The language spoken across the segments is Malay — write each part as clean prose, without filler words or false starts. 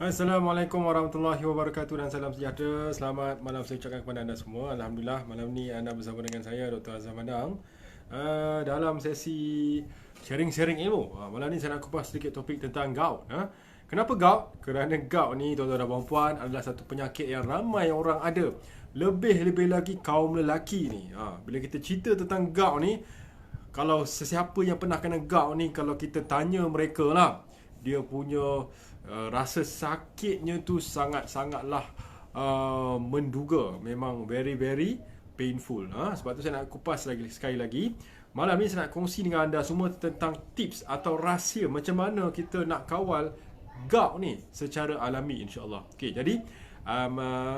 Assalamualaikum warahmatullahi wabarakatuh dan salam sejahtera. Selamat malam saya ucapkan kepada anda semua. Alhamdulillah malam ni anda bersama dengan saya Dr. Azhar Madang dalam sesi sharing-sharing ilmu. Malam ni saya nak kupas sedikit topik tentang gout. Kenapa gout? Kerana gout ni tuan-tuan dan puan-puan adalah satu penyakit yang ramai orang ada. Lebih-lebih lagi kaum lelaki ni. Bila kita cerita tentang gout ni, kalau sesiapa yang pernah kena gout ni, kalau kita tanya mereka lah, dia punya rasa sakitnya tu sangat-sangatlah menduga. Memang very very painful. Sebab tu saya nak kupas sekali lagi. Malam ni saya nak kongsi dengan anda semua tentang tips atau rahsia macam mana kita nak kawal gout ni secara alami, insya-Allah. Okey, jadi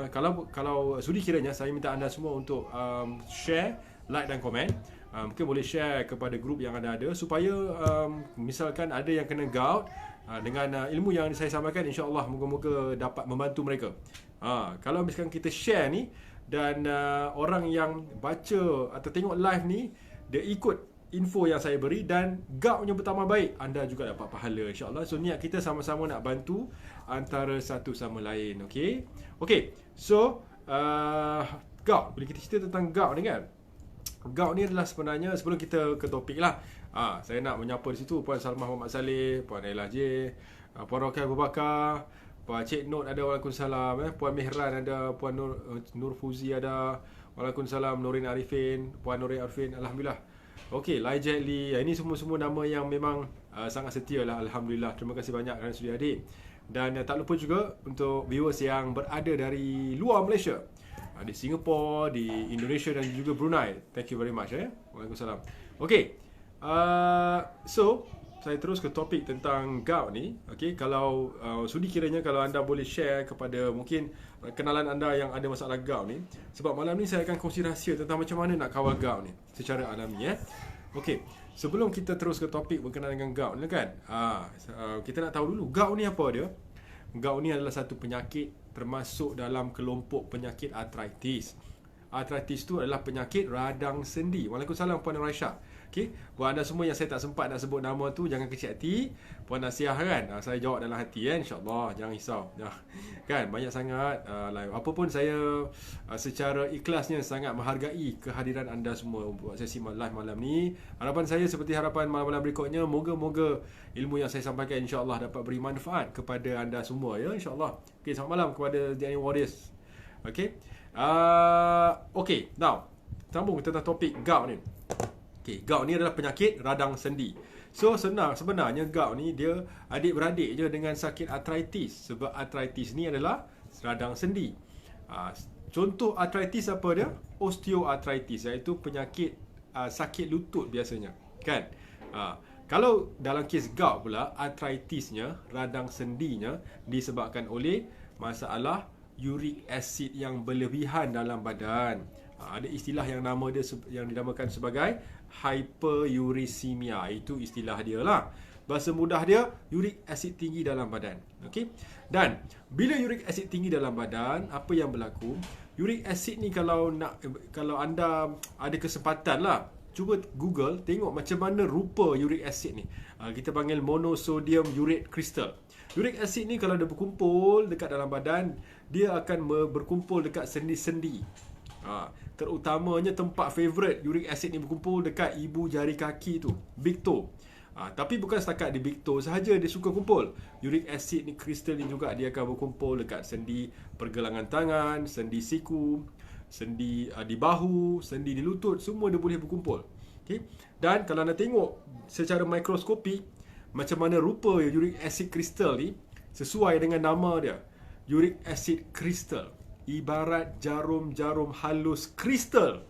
kalau sudi kiranya saya minta anda semua untuk share, like dan komen. Mungkin boleh share kepada grup yang anda ada supaya misalkan ada yang kena gout, dengan ilmu yang saya sampaikan, insya-Allah moga-moga dapat membantu mereka. Kalau misalkan kita share ni dan orang yang baca atau tengok live ni dia ikut info yang saya beri dan goutnya bertambah baik, anda juga dapat pahala, insya-Allah. So niat kita sama-sama nak bantu antara satu sama lain. Okey. So gout, bila kita cerita tentang gout ni kan, gout ni adalah sebenarnya, sebelum kita ke topik lah, saya nak menyapa di situ Puan Salmah Muhammad Saleh, Puan Ella J, Puan Rokai Abu Bakar, Puan Cik Not ada, Waalaikumsalam, Puan Mihran ada, Puan Nur Fuzi ada, Waalaikumsalam, Nurin Arifin, Puan Nurin Arifin, Alhamdulillah. Okey, Lai Jet Lee, ini semua nama yang memang sangat setia lah, Alhamdulillah. Terima kasih banyak kerana sudi hadir. Dan tak lupa juga untuk viewers yang berada dari luar Malaysia, di Singapura, di Indonesia dan juga Brunei. Thank you very much. Waalaikumsalam. Okey. So saya terus ke topik tentang gout ni. Okey, kalau sudi kiranya kalau anda boleh share kepada mungkin kenalan anda yang ada masalah gout ni, sebab malam ni saya akan kongsi rahsia tentang macam mana nak kawal gout ni secara alami. Okey, sebelum kita terus ke topik berkenaan dengan gout ni kan, kita nak tahu dulu gout ni apa dia. Gout ni adalah satu penyakit termasuk dalam kelompok penyakit arthritis. Arthritis tu adalah penyakit radang sendi. Waalaikumsalam Puan Raisha. Okey, buat anda semua yang saya tak sempat nak sebut nama tu, jangan kecil hati. Puan Nasiah kan, saya jawab dalam hati insya-Allah, jangan risau. Kan banyak sangat live. Apa pun saya secara ikhlasnya sangat menghargai kehadiran anda semua buat sesi live malam ni. Harapan saya seperti harapan malam-malam berikutnya, moga-moga ilmu yang saya sampaikan insya-Allah dapat beri manfaat kepada anda semua ya, insya-Allah. Okey, selamat malam kepada The Warriors. Okey. Okey, now sambung tentang topik gout ni. Okey, gout ni adalah penyakit radang sendi. So sebenarnya gout ni dia adik-beradik je dengan sakit arthritis, sebab arthritis ni adalah radang sendi. Contoh arthritis apa dia? Osteoarthritis, iaitu penyakit sakit lutut biasanya, kan? Kalau dalam kes gout pula, arthritisnya, radang sendinya disebabkan oleh masalah uric acid yang berlebihan dalam badan. Ada istilah yang nama dia yang dinamakan sebagai hyperuricemia. Itu istilah dia lah. Bahasa mudah dia, uric acid tinggi dalam badan. Okey. Dan bila uric acid tinggi dalam badan, apa yang berlaku? Uric acid ni kalau anda ada kesempatan lah, cuba Google tengok macam mana rupa uric acid ni. Kita panggil monosodium urate crystal. Uric acid ni kalau dia berkumpul dekat dalam badan, dia akan berkumpul dekat sendi-sendi. Terutamanya tempat favourite uric acid ni berkumpul dekat ibu jari kaki tu, big toe. Tapi bukan setakat di big toe sahaja dia suka kumpul. Uric acid ni, kristal ni juga dia akan berkumpul dekat sendi pergelangan tangan, sendi siku, sendi di bahu, sendi di lutut, semua dia boleh berkumpul. Okay? Dan kalau anda tengok secara mikroskopik macam mana rupa uric acid crystal ni, sesuai dengan nama dia, uric acid crystal, ibarat jarum-jarum halus kristal.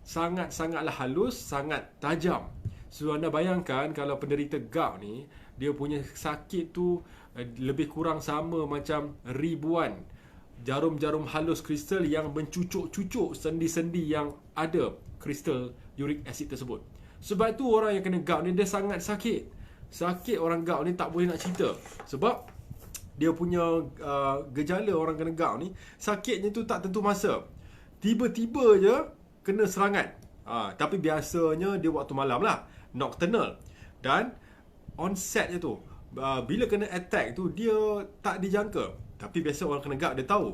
Sangat-sangatlah halus, sangat tajam. So anda bayangkan kalau penderita gout ni, dia punya sakit tu lebih kurang sama macam ribuan jarum-jarum halus kristal yang mencucuk-cucuk sendi-sendi yang ada kristal uric acid tersebut. Sebab tu orang yang kena gout ni dia sangat sakit. Sakit orang gout ni tak boleh nak cerita. Sebab dia punya gejala orang kena gout ni, sakitnya tu tak tentu masa. Tiba-tiba je kena serangan. Tapi biasanya dia waktu malam lah, nocturnal. Dan onsetnya tu bila kena attack tu dia tak dijangka. Tapi biasa orang kena gout dia tahu.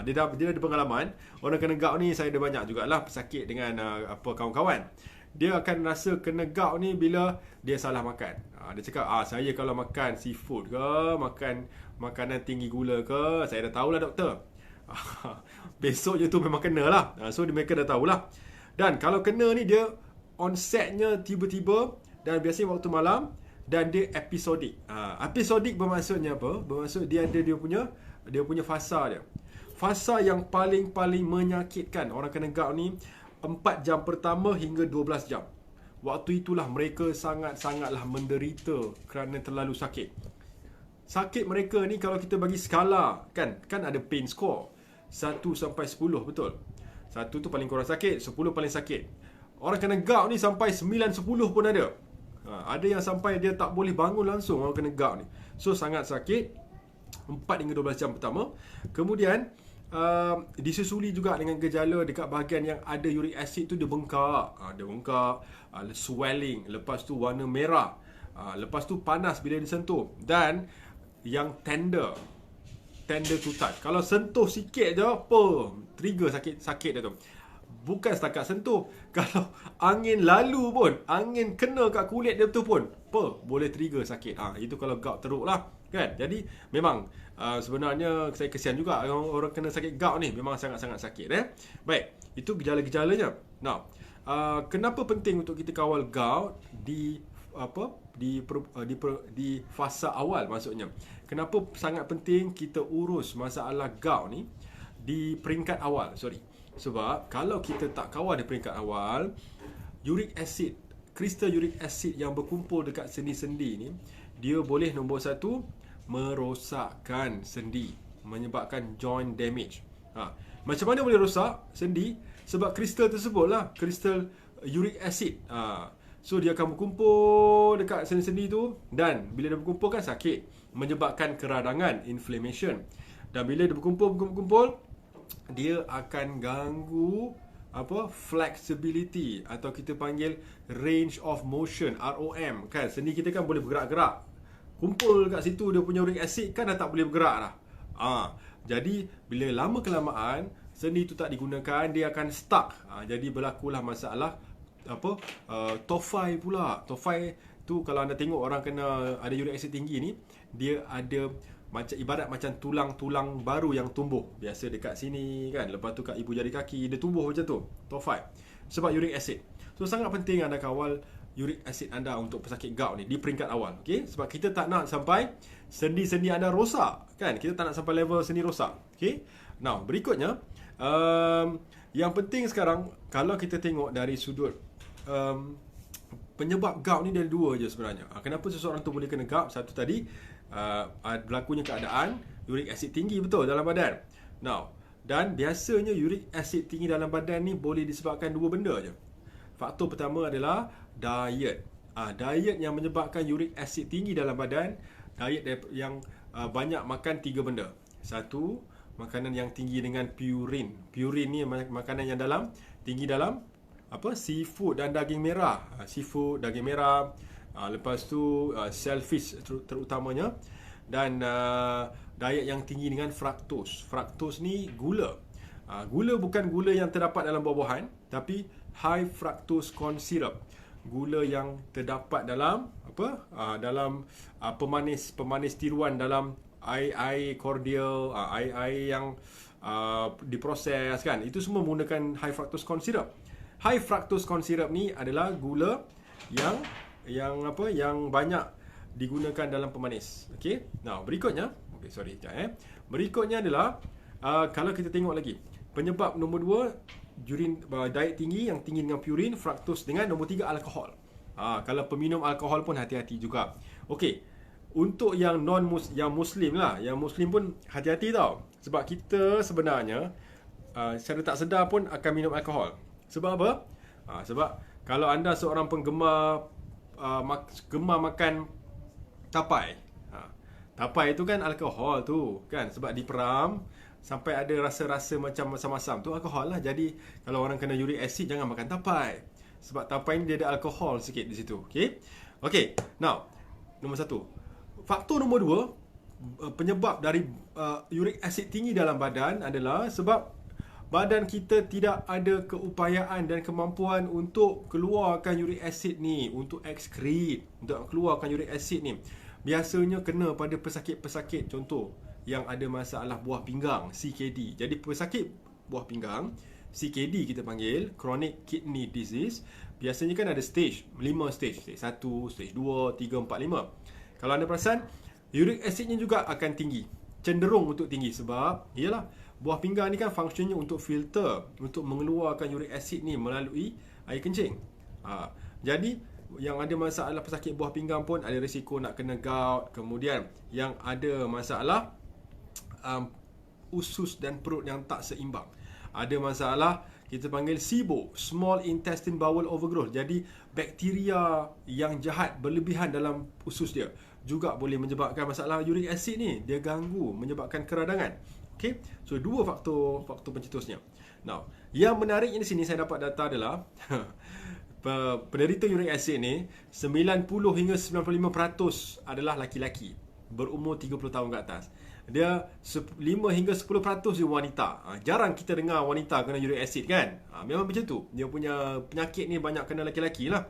Dia ada pengalaman. Orang kena gout ni saya ada banyak jugalah pesakit dengan kawan-kawan. Dia akan rasa kena gout ni bila dia salah makan. Dia cakap, saya kalau makan seafood ke, makan makanan tinggi gula ke, saya dah tahulah doktor. Besok je tu memang kena lah. So mereka dah tahulah. Dan kalau kena ni dia onsetnya tiba-tiba dan biasanya waktu malam dan dia episodik. Episodik bermaksudnya apa? Bermaksud dia ada dia punya fasa dia. Fasa yang paling menyakitkan orang kena gout ni 4 jam pertama hingga 12 jam. Waktu itulah mereka sangatlah menderita kerana terlalu sakit. Sakit mereka ni kalau kita bagi skala kan ada pain score 1 sampai 10, betul? 1 tu paling kurang sakit, 10 paling sakit. Orang kena gout ni sampai 9, 10 pun ada. Ada yang sampai dia tak boleh bangun langsung orang kena gout ni. So sangat sakit 4 hingga 12 jam pertama. Kemudian disusuli juga dengan gejala dekat bahagian yang ada uric acid tu dia bengkak. Dia bengkak, swelling, lepas tu warna merah, lepas tu panas bila disentuh, dan yang tender to touch. Kalau sentuh sikit je trigger sakit dia tu. Bukan setakat sentuh, kalau angin lalu pun, angin kena kat kulit dia tu pun boleh trigger sakit. Itu kalau gout teruk lah kan. Jadi memang sebenarnya saya kesian juga orang kena sakit gout ni, memang sangat-sangat sakit. Baik, itu gejala-gejalanya. Now, kenapa penting untuk kita kawal gout di fasa awal, maksudnya kenapa sangat penting kita urus masalah gout ni di peringkat awal. Sebab kalau kita tak kawal di peringkat awal, uric acid, kristal uric acid yang berkumpul dekat sendi-sendi ni, dia boleh nombor 1 merosakkan sendi, menyebabkan joint damage. Macam mana boleh rosak sendi? Sebab kristal tersebut lah, kristal uric acid. So dia akan berkumpul dekat sendi-sendi tu, dan bila dia berkumpul kan sakit, menyebabkan keradangan, inflammation. Dan bila dia berkumpul, dia akan ganggu flexibility, atau kita panggil range of motion, ROM kan. Sendi kita kan boleh bergerak-gerak. Kumpul kat situ dia punya uric acid kan dah tak boleh bergerak dah. Jadi bila lama kelamaan sendi tu tak digunakan, dia akan stuck. Jadi berlakulah masalah tophi pula. Tophi tu kalau anda tengok orang kena ada uric acid tinggi ni, dia ada macam ibarat macam tulang-tulang baru yang tumbuh biasa dekat sini kan. Lepas tu kat ibu jari kaki dia tumbuh macam tu, tophi, sebab uric acid. So sangat penting anda kawal uric acid anda untuk pesakit gout ni di peringkat awal. Okay? Sebab kita tak nak sampai sendi-sendi anda rosak kan. Kita tak nak sampai level sendi rosak. Okay? Now berikutnya, yang penting sekarang kalau kita tengok dari sudut penyebab gout ni, ada 2 je sebenarnya. Kenapa seseorang tu boleh kena gout? Satu tadi, berlakunya keadaan uric acid tinggi, betul, dalam badan. Now, dan biasanya uric acid tinggi dalam badan ni boleh disebabkan 2 benda je. Faktor pertama adalah diet. Diet yang menyebabkan uric acid tinggi dalam badan. Diet yang banyak makan 3 benda. 1, makanan yang tinggi dengan purin. Purin ni makanan yang tinggi dalam seafood dan daging merah. Seafood, daging merah, lepas tu shellfish terutamanya. Dan diet yang tinggi dengan fructose. Fructose ni gula. Gula bukan gula yang terdapat dalam buah-buahan, tapi high fructose corn syrup. Gula yang terdapat dalam pemanis tiruan, dalam air cordial, air yang diproses kan. Itu semua menggunakan high fructose corn syrup. High fructose corn syrup ni adalah gula yang banyak digunakan dalam pemanis. Okey. Now, berikutnya, berikutnya adalah kalau kita tengok lagi, penyebab nombor 2 diet tinggi, yang tinggi dengan purin, fructose, dengan nombor 3 alkohol. Kalau peminum alkohol pun hati-hati juga. Okey. Untuk yang muslim lah, yang muslim pun hati-hati tau. Sebab kita sebenarnya secara tak sedar pun akan minum alkohol. Sebab apa? Sebab kalau anda seorang penggemar gemar makan tapai. Tapai tu kan alkohol tu kan, sebab diperam sampai ada rasa-rasa macam masam-masam tu alkohol lah. Jadi kalau orang kena uric acid, jangan makan tapai. Sebab tapai ni dia ada alkohol sikit di situ. Okay. Now, nombor 1, faktor nombor 2 penyebab dari uric acid tinggi dalam badan adalah sebab badan kita tidak ada keupayaan dan kemampuan untuk keluarkan uric acid ni, untuk excrete, untuk keluarkan uric acid ni. Biasanya kena pada pesakit-pesakit, contoh yang ada masalah buah pinggang, CKD. Jadi pesakit buah pinggang, CKD kita panggil, chronic kidney disease, biasanya kan ada stage, 5 stage, stage 1, stage 2, 3, 4, 5. Kalau anda perasan, uric acidnya juga akan tinggi, cenderung untuk tinggi sebab ialah buah pinggang ni kan fungsinya untuk filter, untuk mengeluarkan uric acid ni melalui air kencing. Jadi yang ada masalah pesakit buah pinggang pun ada risiko nak kena gout. Kemudian yang ada masalah usus dan perut yang tak seimbang, ada masalah kita panggil SIBO, Small Intestine Bowel Overgrowth. Jadi bakteria yang jahat berlebihan dalam usus dia juga boleh menyebabkan masalah uric acid ni. Dia ganggu, menyebabkan keradangan. Okay, so 2 faktor pencetusnya. Now, yang menariknya di sini saya dapat data adalah penderita uric acid ni 90 hingga 95% adalah laki-laki berumur 30 tahun ke atas. Dia 5 hingga 10% dia wanita. Jarang kita dengar wanita kena uric acid kan. Memang macam tu. Dia punya penyakit ni banyak kena laki-laki lah.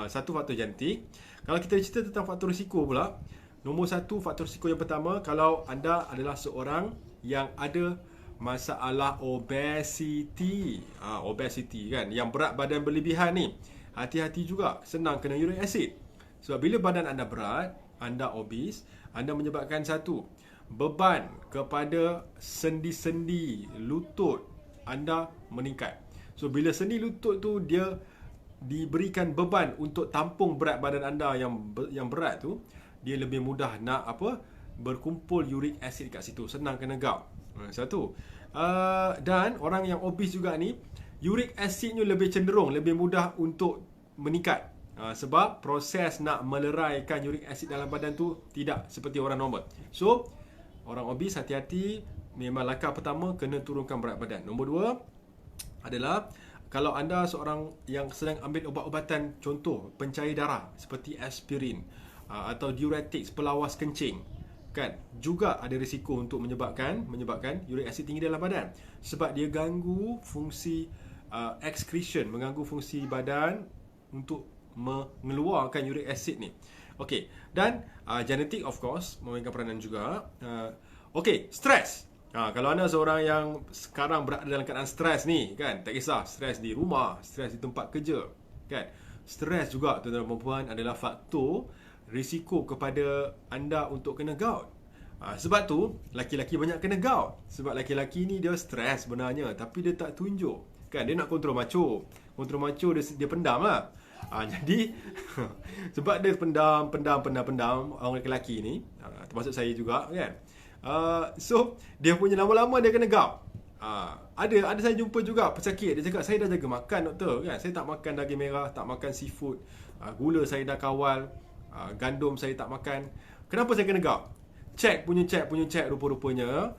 Satu faktor genetik. Kalau kita cerita tentang faktor risiko pula, nombor 1 faktor risiko yang pertama, kalau anda adalah seorang yang ada masalah obesity, obesity kan, yang berat badan berlebihan ni, hati-hati juga, senang kena uric acid. Sebab bila badan anda berat, anda obese, anda menyebabkan satu, beban kepada sendi-sendi lutut anda meningkat. So bila sendi lutut tu dia diberikan beban untuk tampung berat badan anda yang berat tu, dia lebih mudah nak berkumpul uric acid kat situ, senang kena gout. Satu. Dan orang yang obese juga ni, uric acidnya lebih cenderung, lebih mudah untuk meningkat. Sebab proses nak meleraikan uric acid dalam badan tu tidak seperti orang normal. So, orang obese hati-hati, memang langkah pertama kena turunkan berat badan. Nombor 2 adalah kalau anda seorang yang sedang ambil ubat-ubatan, contoh pencair darah seperti aspirin atau diuretics, pelawas kencing kan, juga ada risiko untuk menyebabkan uric acid tinggi dalam badan sebab dia ganggu fungsi excretion, mengganggu fungsi badan untuk mengeluarkan uric acid ni. Okey, dan genetik of course memainkan peranan juga. Okey, stres. Kalau anda seorang yang sekarang berada dalam keadaan stres ni kan, tak kisah stres di rumah, stres di tempat kerja kan, stres juga tuan-tuan dan puan adalah faktor risiko kepada anda untuk kena gout. Sebab tu laki-laki banyak kena gout. Sebab laki-laki ni dia stres sebenarnya, tapi dia tak tunjuk kan, dia nak kontrol macho. Kontrol macho dia pendam lah. Jadi sebab dia pendam orang lelaki ni, termasuk saya juga kan. So dia punya lama-lama dia kena gout. Ada saya jumpa juga pesakit, dia cakap saya dah jaga makan doktor kan, saya tak makan daging merah, tak makan seafood, gula saya dah kawal, gandum saya tak makan. Kenapa saya kena gout? Check rupa-rupanya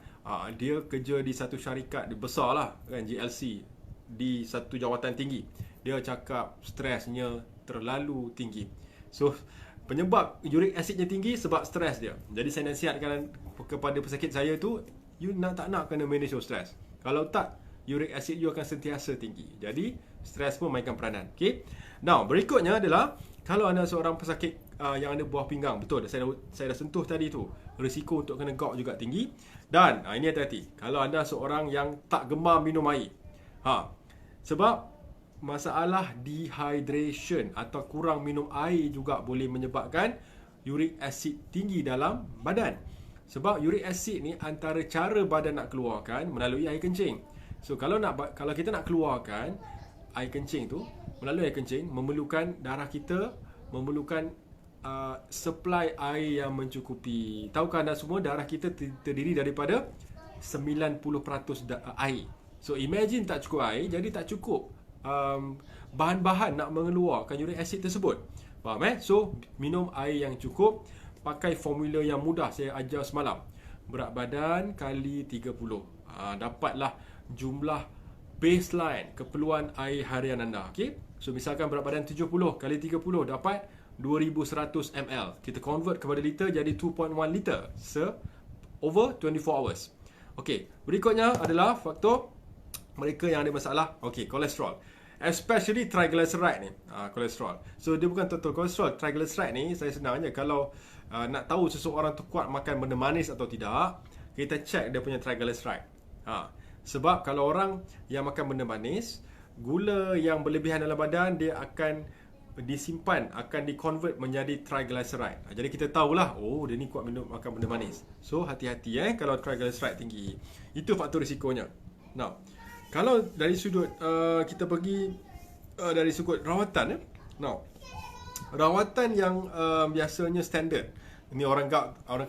dia kerja di satu syarikat besar lah kan, GLC, di satu jawatan tinggi. Dia cakap stresnya terlalu tinggi. So penyebab uric acidnya tinggi sebab stres dia. Jadi saya nasihatkan kepada pesakit saya tu, you tak nak kena manage your stress. Kalau tak, uric acid you akan sentiasa tinggi. Jadi stres pun mainkan peranan. Okay. Now berikutnya adalah kalau anda seorang pesakit yang ada buah pinggang, betul saya dah sentuh tadi tu, risiko untuk kena gout juga tinggi. Dan ini hati-hati, kalau anda seorang yang tak gemar minum air, sebab masalah dehydration atau kurang minum air juga boleh menyebabkan uric acid tinggi dalam badan. Sebab uric acid ni antara cara badan nak keluarkan melalui air kencing. So kalau kita nak keluarkan air kencing tu melalui air kencing, memerlukan darah kita memerlukan supply air yang mencukupi. Tahukah anda semua darah kita terdiri daripada 90% air. So imagine tak cukup air, jadi tak cukup bahan-bahan nak mengeluarkan uric acid tersebut. Faham So minum air yang cukup, pakai formula yang mudah saya ajar semalam. Berat badan kali 30. Dapatlah jumlah baseline keperluan air harian anda. Okay? So misalkan berat badan 70 kali 30 dapat 2100 ml. Kita convert kepada liter jadi 2.1 liter over 24 hours. Okey, berikutnya adalah faktor mereka yang ada masalah, kolesterol. Especially triglyceride ni, kolesterol. So dia bukan total kolesterol. Triglyceride ni saya senang je, kalau nak tahu seseorang tu kuat makan benda manis atau tidak, kita check dia punya triglyceride. Sebab kalau orang yang makan benda manis, gula yang berlebihan dalam badan dia akan disimpan, akan di-convert menjadi triglyceride. Jadi kita tahulah, dia ni kuat makan benda manis. So hati-hati kalau triglyceride tinggi. Itu faktor risikonya. Now, kalau dari sudut kita pergi dari sudut rawatan, Now, rawatan yang biasanya standard. Ini orang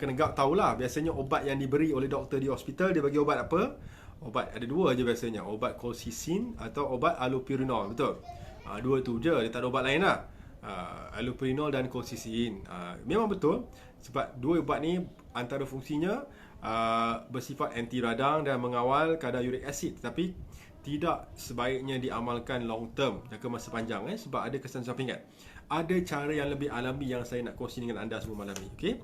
kena gout tahulah, biasanya obat yang diberi oleh doktor di hospital, dia bagi obat apa? Obat ada dua je biasanya, obat colchicine atau obat allopurinol, betul? Dua tu je, dia tak ada ubat lain lah. Allopurinol dan colchicine. Memang betul, sebab dua ubat ni antara fungsinya bersifat anti radang dan mengawal kadar uric acid, tapi tidak sebaiknya diamalkan long term, jangka masa panjang, sebab ada kesan sampingan. Ada cara yang lebih alami yang saya nak kongsi dengan anda semua malam ni.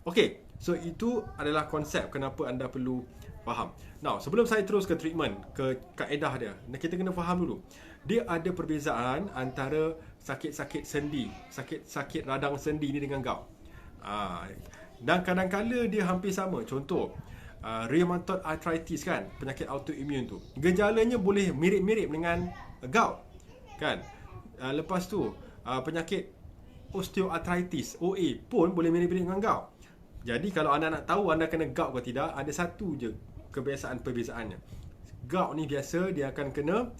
Okey, so itu adalah konsep kenapa anda perlu faham. Now, sebelum saya terus ke treatment, ke kaedah dia, kita kena faham dulu. Dia ada perbezaan antara sakit-sakit sendi, sakit-sakit radang sendi ni dengan gout. Dan kadang-kadang dia hampir sama. Contoh, rheumatoid arthritis kan, penyakit autoimmune tu. Gejalanya boleh mirip-mirip dengan gout kan. Lepas tu, penyakit osteoarthritis, OA pun boleh mirip-mirip dengan gout. Jadi kalau anda nak tahu anda kena gout ke tidak, ada satu je perbezaan-perbezaannya. Gout ni biasa dia akan kena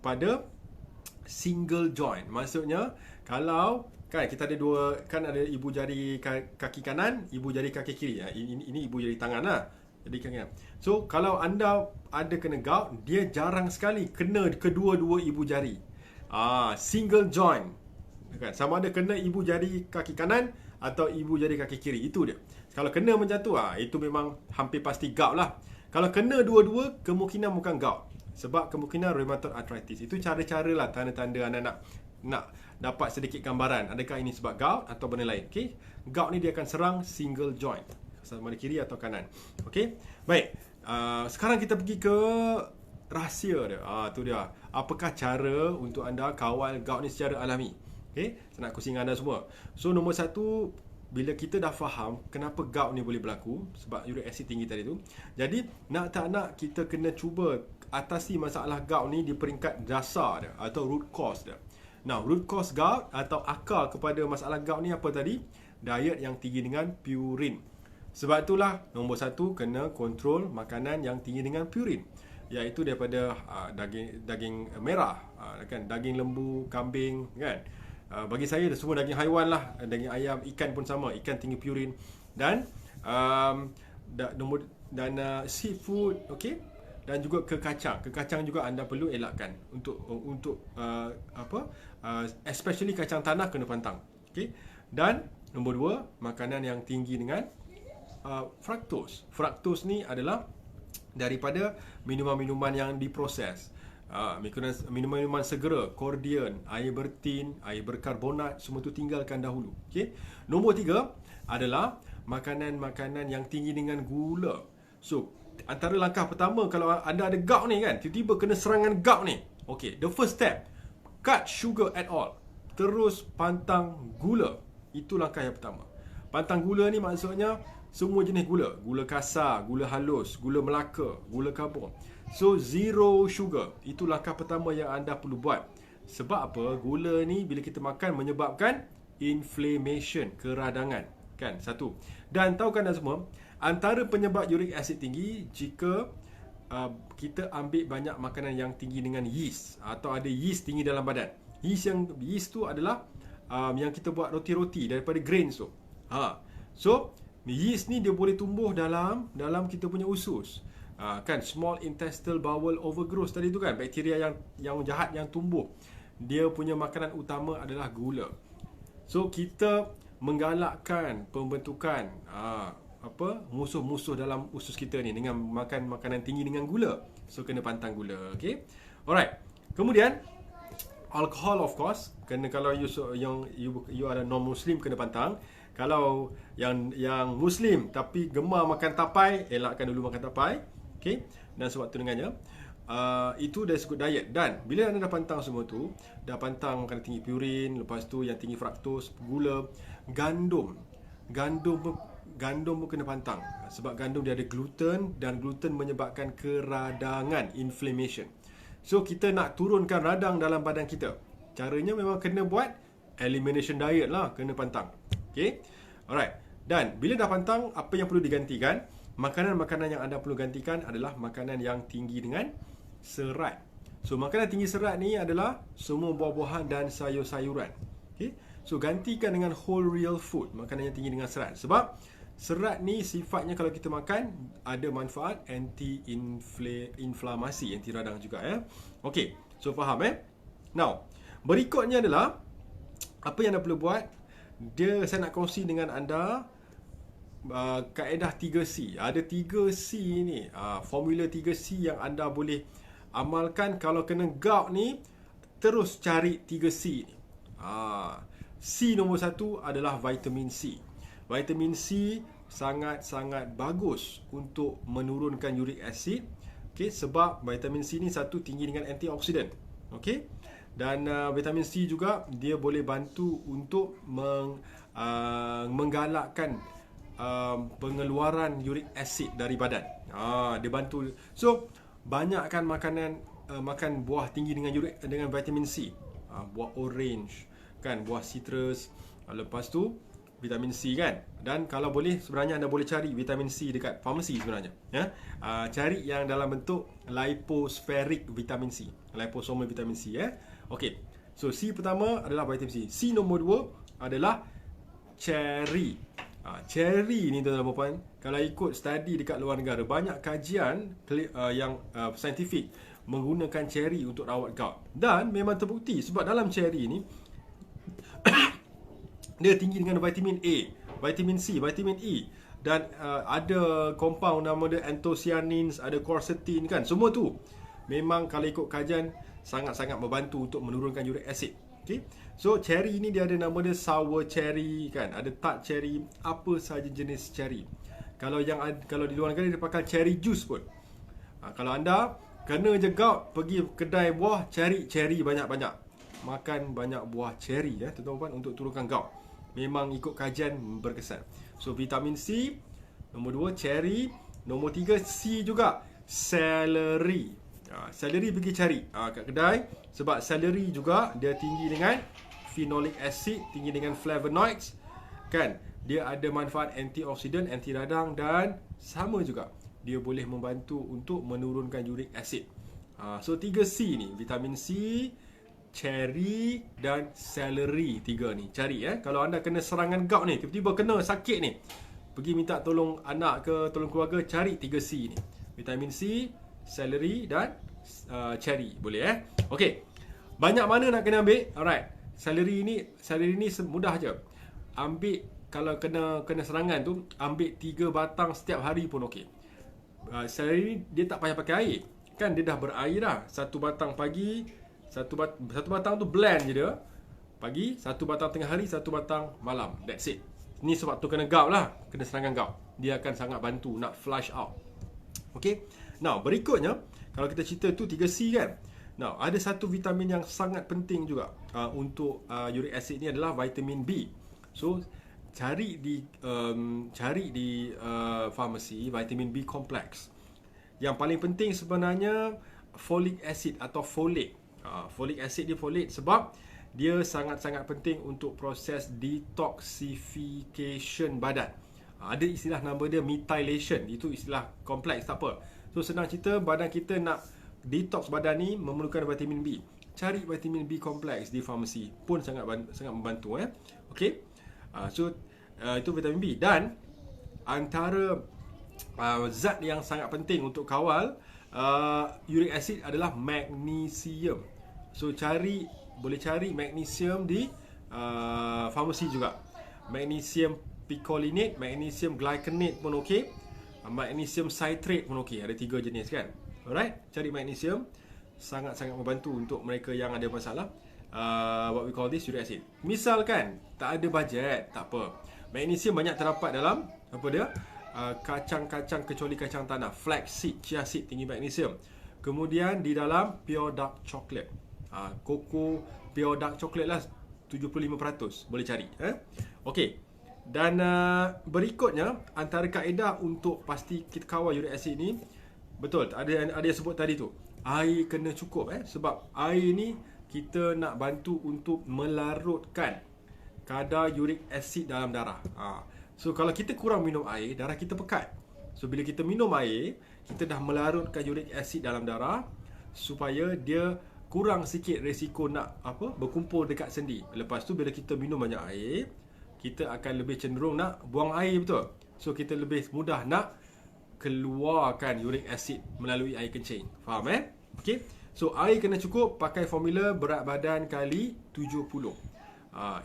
pada single joint. Maksudnya kalau kan kita ada dua, kan ada ibu jari kaki kanan, ibu jari kaki kiri. Ini ibu jari tangan lah. Jadi kan. So kalau anda ada kena gout, dia jarang sekali kena kedua-dua ibu jari. Single joint. Kan? Sama ada kena ibu jari kaki kanan atau ibu jari kaki kiri. Itu dia. Kalau kena macam tu, itu memang hampir pasti gout lah. Kalau kena dua-dua, kemungkinan bukan gout. Sebab kemungkinan rheumatoid arthritis. Itu cara-cara lah, tanda-tanda anda nak dapat sedikit gambaran. Adakah ini sebab gout atau benda lain. Gout ni dia akan serang single joint, sama ada kiri atau kanan. Baik. Sekarang kita pergi ke rahsia dia. Tu dia. Apakah cara untuk anda kawal gout ni secara alami? Saya nak kongsi dengan anda semua. So nombor satu, bila kita dah faham kenapa gout ni boleh berlaku, sebab uric acid tinggi tadi tu, jadi nak tak nak kita kena cuba atasi masalah gout ni di peringkat dasar dia, atau root cause dia. Now, root cause gout atau akar kepada masalah gout ni apa tadi? Diet yang tinggi dengan purin. Sebab itulah nombor satu, kena kontrol makanan yang tinggi dengan purin, iaitu daripada daging merah, kan, daging lembu, kambing kan. Bagi saya semua daging haiwan lah, daging ayam, ikan pun sama, ikan tinggi purin, dan seafood, dan juga ke kacang juga anda perlu elakkan untuk especially kacang tanah kena pantang. Dan nombor dua, makanan yang tinggi dengan fructose. Fructose ni adalah daripada minuman-minuman yang diproses. Minuman-minuman segera, kordian, air bertin, air berkarbonat, semua tu tinggalkan dahulu. Nombor tiga adalah makanan-makanan yang tinggi dengan gula. So, antara langkah pertama kalau anda ada gout ni kan, tiba-tiba kena serangan gout ni. The first step, cut sugar at all. Terus pantang gula. Itu langkah yang pertama. Pantang gula ni maksudnya semua jenis gula. Gula kasar, gula halus, gula Melaka, gula karbon. So, zero sugar. Itu langkah pertama yang anda perlu buat. Sebab apa? Gula ni bila kita makan menyebabkan inflammation, keradangan. Kan? Satu. Dan tahu kan anda semua, antara penyebab uric acid tinggi jika kita ambil banyak makanan yang tinggi dengan yeast, atau ada yeast tinggi dalam badan. Yeast tu adalah yang kita buat roti-roti daripada grains tu. So, yeast ni dia boleh tumbuh dalam kita punya usus. Kan, small intestinal bowel overgrowth tadi tu kan, bakteria yang jahat yang tumbuh. Dia punya makanan utama adalah gula. So, kita menggalakkan pembentukan musuh-musuh dalam usus kita ni dengan makan makanan tinggi dengan gula. So, kena pantang gula. Alright. Kemudian Alkohol of course, kena kalau you ada non muslim kena pantang. Kalau yang muslim tapi gemar makan tapai, elakkan dulu makan tapai. Okey. Dan sebab tu dengannya itu dari segi diet. Dan bila anda dah pantang semua tu, dah pantang makanan tinggi purin, lepas tu yang tinggi fraktos, gula, gandum pun kena pantang. Sebab gandum dia ada gluten, dan gluten menyebabkan keradangan, inflammation. So kita nak turunkan radang dalam badan kita, caranya memang kena buat elimination diet lah, kena pantang. Okay, alright. Dan bila dah pantang, apa yang perlu digantikan? Makanan-makanan yang anda perlu gantikan adalah makanan yang tinggi dengan serat. So makanan tinggi serat ni adalah semua buah-buahan dan sayur-sayuran. Okay, so gantikan dengan whole real food, makanan yang tinggi dengan serat. Sebab serat ni sifatnya kalau kita makan ada manfaat anti-inflamasi, anti radang juga ya. Okey, so faham Now, berikutnya adalah apa yang anda perlu buat. Saya nak kongsi dengan anda kaedah 3C. Ada 3C ni, formula 3C yang anda boleh amalkan kalau kena gout ni. Terus cari 3C ni. C nombor 1 adalah vitamin C. Vitamin C sangat-sangat bagus untuk menurunkan uric acid. Okay, sebab vitamin C ni satu, tinggi dengan antioksidan. Okay, dan vitamin C juga dia boleh bantu untuk menggalakkan pengeluaran uric acid dari badan. Dia bantu. So banyakkan makan buah tinggi dengan vitamin C. Buah orange kan, buah citrus, lepas tu vitamin C kan. Dan kalau boleh sebenarnya anda boleh cari vitamin C dekat farmasi sebenarnya ya. Cari yang dalam bentuk lipospheric vitamin C, liposomal vitamin C ya. Okey. So C pertama adalah vitamin C. C nombor 2 adalah cherry. Cherry ni tuan-tuan dan puan, kalau ikut study dekat luar negara, banyak kajian yang saintifik menggunakan cherry untuk rawat gout. Dan memang terbukti sebab dalam cherry ni dia tinggi dengan vitamin A, vitamin C, vitamin E, dan ada compound nama dia anthocyanins, ada quercetin kan. Semua tu memang kalau ikut kajian sangat-sangat membantu untuk menurunkan uric acid. Okay? So cherry ni dia ada nama dia sour cherry kan, ada tart cherry, apa saja jenis cherry. Kalau di luar negara dia pakai cherry juice pun. Kalau anda kena je gout, pergi kedai buah, cari cherry banyak-banyak. Makan banyak buah cherry ya tuan-tuan untuk turunkan gout. Memang ikut kajian berkesan. So vitamin C nombor 2, cherry. Nombor 3 C juga, celery. Celery pergi cari kat kedai. Sebab celery juga dia tinggi dengan phenolic acid, tinggi dengan flavonoids kan. Dia ada manfaat antioksidan, anti radang, dan sama juga dia boleh membantu untuk menurunkan uric acid. So 3C ni, vitamin C, cherry dan celery. 3 ni cari kalau anda kena serangan gout ni, tiba-tiba kena sakit ni, pergi minta tolong anak ke tolong keluarga, cari 3C ni, vitamin C, celery dan cherry. Boleh Okey, banyak mana nak kena ambil? Alright, celery ni mudah je. Ambil, kalau kena serangan tu, ambil 3 batang setiap hari pun okey. Celery ni dia tak payah pakai air kan, dia dah berair dah. Satu batang pagi, satu batang tu blend je dia pagi, satu batang tengah hari, satu batang malam. That's it. Ni sebab tu kena gout lah, kena serangan gout. Dia akan sangat bantu nak flush out. Okay. Now berikutnya, kalau kita cerita tu 3C kan. Now ada satu vitamin yang sangat penting juga untuk uric acid ni adalah vitamin B. So cari di farmasi vitamin B complex. Yang paling penting sebenarnya folic acid atau folate. Folic acid dia folate sebab dia sangat-sangat penting untuk proses detoxification badan. Ada istilah nama dia methylation. Itu istilah kompleks, tak apa. So senang cerita, badan kita nak detox badan ni memerlukan vitamin B. Cari vitamin B kompleks di farmasi pun sangat membantu Okey. So itu vitamin B. Dan antara zat yang sangat penting untuk kawal uric acid adalah magnesium. So boleh cari magnesium di farmasi juga. Magnesium picolinate, magnesium glycinate pun okey. Magnesium citrate pun okey. Ada 3 jenis kan. Alright, cari magnesium. Sangat-sangat membantu untuk mereka yang ada masalah what we call this, uric acid. Misalkan tak ada bajet, tak apa. Magnesium banyak terdapat dalam apa dia? Kacang-kacang kecuali kacang tanah, flaxseed, chia seed tinggi magnesium. Kemudian di dalam pure dark chocolate, koko pure dark chocolate lah 75% boleh cari. Okey. Dan berikutnya antara kaedah untuk pasti kita kawal uric acid ni, betul ada yang sebut tadi tu, air kena cukup sebab air ni kita nak bantu untuk melarutkan kadar uric acid dalam darah. So kalau kita kurang minum air, darah kita pekat. So bila kita minum air, kita dah melarutkan uric acid dalam darah supaya dia kurang sikit risiko nak berkumpul dekat sendi. Lepas tu bila kita minum banyak air, kita akan lebih cenderung nak buang air, betul. So kita lebih mudah nak keluarkan uric acid melalui air kencing. Faham Okey. So air kena cukup, pakai formula berat badan kali 70.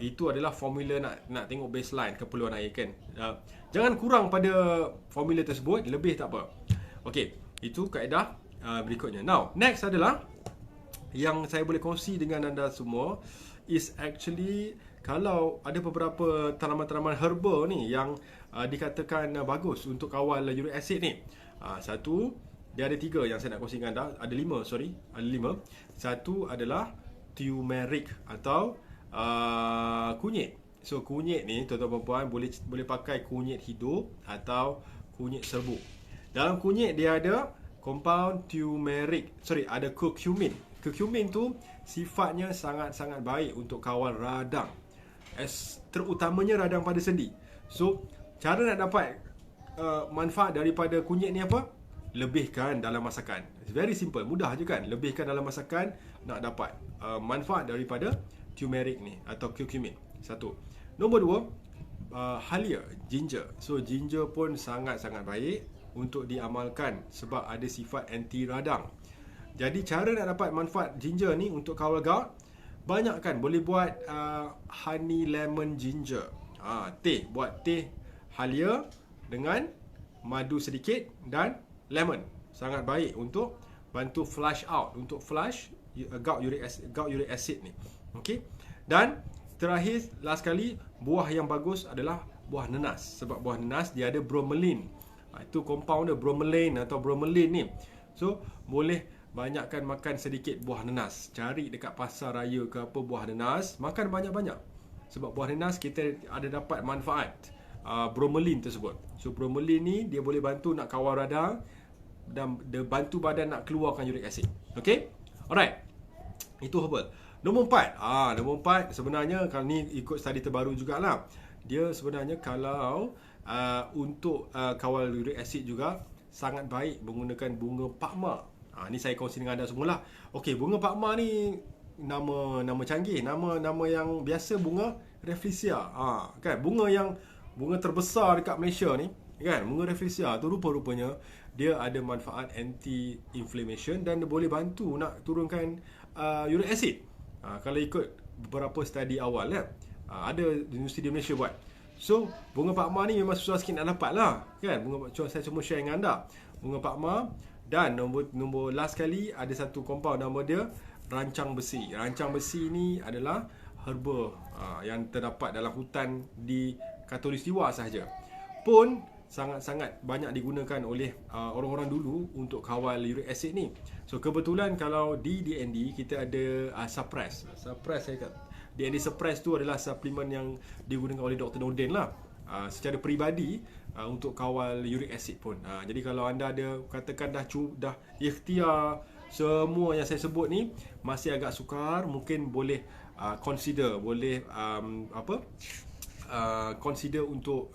Itu adalah formula nak tengok baseline keperluan air kan. Jangan kurang pada formula tersebut, lebih tak apa. Okey, itu kaedah berikutnya. Now, next adalah yang saya boleh kongsi dengan anda semua is actually kalau ada beberapa tanaman-tanaman herba ni yang dikatakan bagus untuk kawal uric acid ni. Satu, dia ada 3 yang saya nak kongsi dengan anda. Ada 5, sorry. Ada 5. Satu adalah turmeric atau kunyit. So kunyit ni tuan-tuan puan boleh pakai kunyit hidup atau kunyit serbuk. Dalam kunyit dia ada compound turmeric, ada curcumin. Curcumin tu sifatnya sangat-sangat baik untuk kawal radang, terutamanya radang pada sendi. So cara nak dapat manfaat daripada kunyit ni apa? Lebihkan dalam masakan. It's very simple, mudah je kan. Lebihkan dalam masakan nak dapat manfaat daripada turmeric ni atau curcumin. Satu. Nombor 2, halia, ginger. So ginger pun sangat-sangat baik untuk diamalkan sebab ada sifat anti radang. Jadi cara nak dapat manfaat ginger ni untuk kawal gout, banyak kan. Boleh buat honey lemon ginger. Teh, buat teh halia dengan madu sedikit dan lemon. Sangat baik untuk bantu flush out, untuk flush gout uric acid ni. Okey. Dan terakhir, last kali, buah yang bagus adalah buah nenas. Sebab buah nenas dia ada bromelain. Itu compound dia, bromelain atau bromelain ni. So boleh banyakkan makan sedikit buah nenas. Cari dekat pasar raya ke apa buah nenas, makan banyak-banyak. Sebab buah nenas kita ada dapat manfaat bromelain tersebut. So bromelain ni dia boleh bantu nak kawal radang dan dia bantu badan nak keluarkan uric acid. Okey? Alright. Itu herbal. Nombor 4. Nombor 4 sebenarnya kalau ni ikut study terbaru jugalah. Dia sebenarnya kalau untuk kawal uric acid juga sangat baik menggunakan bunga pakma. Ni saya kongsi dengan anda semualah. Okey, bunga pakma ni nama canggih, nama yang biasa bunga rafflesia. Kan bunga terbesar dekat Malaysia ni, kan? Bunga rafflesia tu rupa-rupanya dia ada manfaat anti inflammation dan dia boleh bantu nak turunkan uric acid. Kalau ikut beberapa study awal ada universiti di Malaysia buat. So bunga pakma ni memang susah sikit nak dapat lah, kan? Saya cuma share dengan anda bunga pakma. Dan nombor last kali ada satu compound nama dia rancang besi. Rancang besi ni adalah herba yang terdapat dalam hutan di Khatulistiwa sahaja, pun sangat-sangat banyak digunakan oleh orang-orang dulu untuk kawal uric acid ni. So kebetulan kalau di DND kita ada suppress saya kata. DND suppress tu adalah suplemen yang digunakan oleh Dr. Norden lah, secara peribadi untuk kawal uric acid pun. Jadi kalau anda ada katakan dah ikhtiar semua yang saya sebut ni masih agak sukar, mungkin boleh consider consider untuk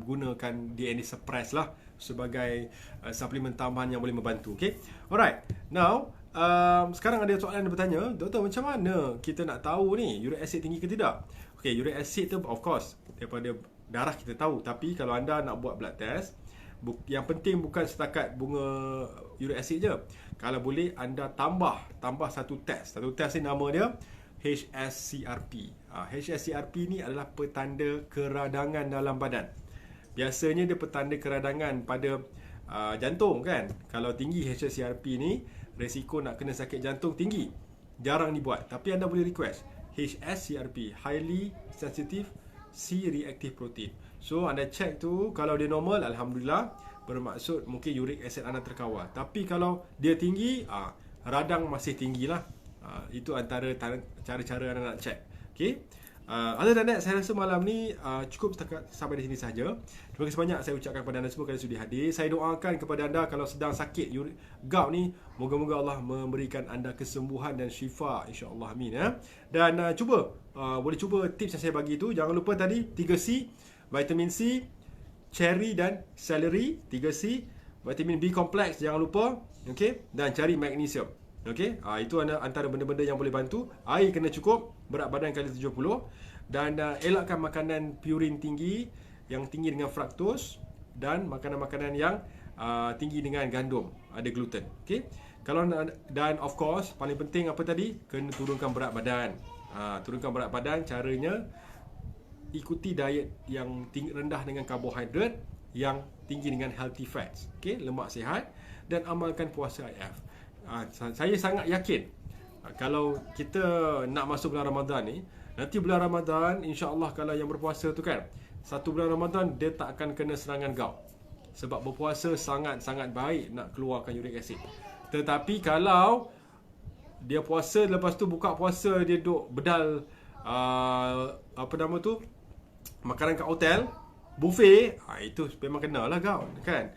gunakan DND suppress lah sebagai suplemen tambahan yang boleh membantu. Okay? Alright. Now sekarang ada soalan yang bertanya, doktor, macam mana kita nak tahu ni uric acid tinggi ke tidak? Okay, uric acid tu of course daripada darah kita tahu, tapi kalau anda nak buat blood test, yang penting bukan setakat bunga uric acid je. Kalau boleh anda tambah satu test. Satu test ni nama dia HSCRP. HSCRP ni adalah petanda keradangan dalam badan. Biasanya dia petanda keradangan pada jantung, kan? Kalau tinggi HSCRP ni, resiko nak kena sakit jantung tinggi. Jarang dibuat, tapi anda boleh request. HSCRP, Highly Sensitive C-reactive protein. So anda cek tu, kalau dia normal, alhamdulillah, bermaksud mungkin uric acid anda terkawal. Tapi kalau dia tinggi, radang masih tinggi lah. Itu antara cara-cara anda nak cek. Okay. Other than that, saya rasa malam ni cukup sampai di sini saja. Terima kasih banyak saya ucapkan kepada anda semua kerana sudi hadir. Saya doakan kepada anda kalau sedang sakit gout ni, moga-moga Allah memberikan anda kesembuhan dan syifa, insya-Allah, amin ya. Dan boleh cuba tips yang saya bagi tu. Jangan lupa tadi 3C, vitamin C, cherry dan celery, 3C, vitamin B kompleks jangan lupa, okey, dan cari magnesium. Okey, itu antara benda-benda yang boleh bantu. Air kena cukup, berat badan kali 70, dan elakkan makanan purin tinggi, yang tinggi dengan fruktos, dan makanan-makanan yang tinggi dengan gandum, ada gluten. Okey. Dan of course paling penting apa tadi? Kena turunkan berat badan. Turunkan berat badan caranya ikuti diet yang rendah dengan karbohidrat, yang tinggi dengan healthy fats, okey, lemak sihat, dan amalkan puasa IF. Saya sangat yakin kalau kita nak masuk bulan Ramadan ni, nanti bulan Ramadan insya-Allah kalau yang berpuasa tu kan, satu bulan Ramadan dia tak akan kena serangan gout. Sebab berpuasa sangat-sangat baik nak keluarkan uric acid. Tetapi kalau dia puasa, lepas tu buka puasa dia duk bedal makanan kat hotel, buffet, itu memang kena lah gout kan.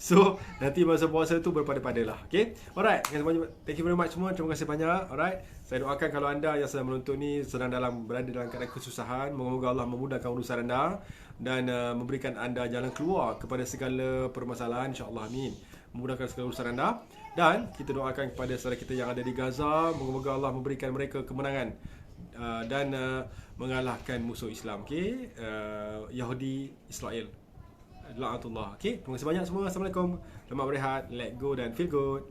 So nanti masa puasa tu berpada-pada lah. Okay, alright, thank you very much semua. Terima kasih banyak. Alright, saya doakan kalau anda yang sedang menonton ni berada dalam keadaan kesusahan, moga-moga Allah memudahkan urusan anda dan memberikan anda jalan keluar kepada segala permasalahan, insya-Allah, amin. Memudahkan segala urusan anda. Dan kita doakan kepada saudara kita yang ada di Gaza, moga-moga Allah memberikan mereka kemenangan dan mengalahkan musuh Islam, okey, Yahudi Israel. La'natullah. Okey, terima kasih banyak semua. Assalamualaikum. Selamat berehat, let go dan feel good.